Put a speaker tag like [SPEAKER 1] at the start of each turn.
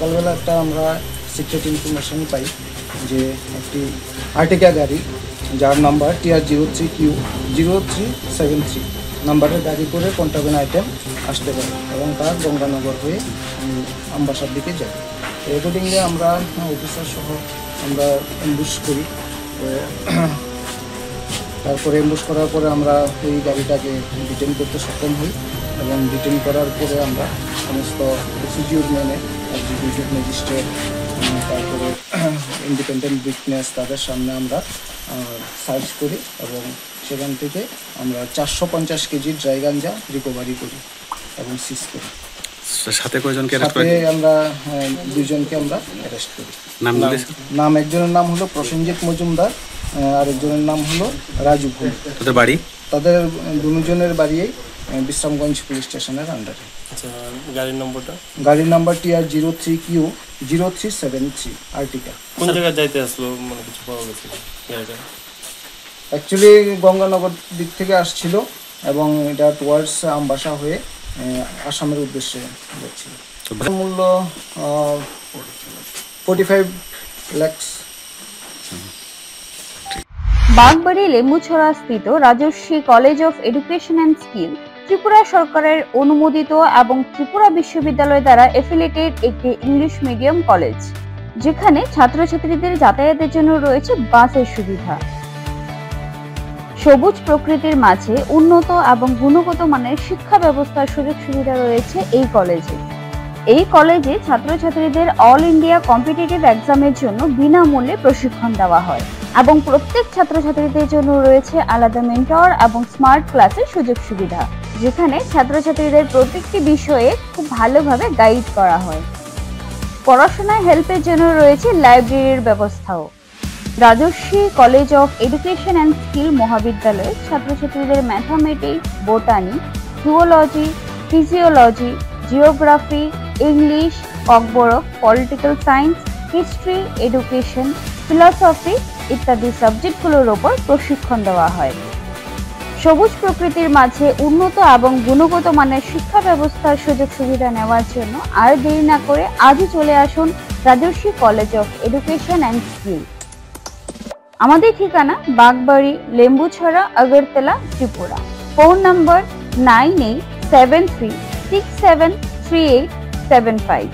[SPEAKER 1] সকালবেলা একটা আমরা সিক্রেট ইনফরমেশন পাই যে একটি আর্টিকা গাড়ি যার নাম্বার TR03Q0373 নাম্বারের গাড়ি করে কন্ট্রাব্যান্ড আইটেম আসতে পারে এবং তার গঙ্গানগর হয়ে আমবাসার দিকে যায়। অ্যাকর্ডিংলি আমরা অফিসার সহ আমরা অ্যাম্বুশ করি। তারপরে অ্যাম্বুশ করার পরে আমরা এই গাড়িটাকে ডিটেইন করতে সক্ষম হই এবং ডিটেইন করার পরে আমরা সমস্ত প্রসিডিউর মেনে এক্সিকিউটিভ ম্যাজিস্ট্রেট তারপরে ইন্ডিপেন্ডেন্ট উইটনেস তাদের সামনে আমরা সার্চ করি এবং সেখান থেকে আমরা 450 কেজি ড্রাই গাঞ্জা রিকভারি করি এবং সিজ করি।
[SPEAKER 2] সাথে কয়জনকে
[SPEAKER 1] অ্যারেস্ট করি? আমরা 2 জনকে আমরা অ্যারেস্ট করি। নাম একজনের নাম হলো প্রসেনজিৎ মজুমদার, আরেকজনের নাম হলো রাজু ঘোষ।
[SPEAKER 2] তাদের বাড়ি? তাদের
[SPEAKER 1] দুজনের বাড়ি বিশ্রামগঞ্জ পুলিশ স্টেশনের আন্ডারে।
[SPEAKER 3] আচ্ছা, গাড়ির নম্বরটা?
[SPEAKER 1] গাড়ির নাম্বার TR03Q0373 আর্টিকা।
[SPEAKER 3] কোন জায়গায় যাইতে আসলো মানে কিছু পাওয়া গেছে গাড়িটা?
[SPEAKER 1] অ্যাকচুয়ালি গঙ্গানগর দিক থেকে আসছিল এবং এটা টুয়ার্ডস আমবাসা হয়ে আসামের উদ্দেশ্যে যাচ্ছিল। মূল্য 45 লাখ।
[SPEAKER 4] বাগবাড়ি লেম্বুছড়া স্থিত Rajarshi college of education and skill Tripura সরকারের অনুমোদিত এবং ত্রিপুরা বিশ্ববিদ্যালয় দ্বারা এফিলিয়েটেড একটি ইংলিশ মিডিয়াম কলেজ, যেখানে ছাত্রছাত্রীদের যাতায়াতের জন্য রয়েছে বাসের সুবিধা। সবুজ প্রকৃতির মাঝে উন্নত এবং গুণগত মানের শিক্ষা ব্যবস্থার সুযোগ সুবিধা রয়েছে এই কলেজে। এই কলেজে ছাত্রছাত্রীদের অল ইন্ডিয়া কম্পিটিটিভ এক্সামের জন্য বিনামূল্যে প্রশিক্ষণ দেওয়া হয় এবং প্রত্যেক ছাত্রছাত্রীদের জন্য রয়েছে আলাদা মেন্টর এবং স্মার্ট ক্লাসের সুযোগ সুবিধা, যেখানে ছাত্রছাত্রীদের প্রত্যেকটি বিষয়ে খুব ভালোভাবে গাইড করা হয়। পড়াশোনায় হেল্পের জন্য রয়েছে লাইব্রেরির ব্যবস্থাও। Rajarshi college of education and skill মহাবিদ্যালয়ে ছাত্রছাত্রীদের mathematics, botany, zoology, physiology, geography, English, Kokborok, political science, history, education, philosophy ইত্যাদি সাবজেক্টগুলোর ওপর প্রশিক্ষণ দেওয়া হয়। সবুজ প্রকৃতির মাঝে উন্নত এবং গুণগত মানের শিক্ষা ব্যবস্থার সুযোগ সুবিধা নেওয়ার জন্য আর দেরি না করে আজই চলে আসুন Rajarshi college of education and skill. আমাদের ঠিকানা বাগবাড়ি, লেম্বুছড়া, আগরতলা, ত্রিপুরা। Phone number 9873673875।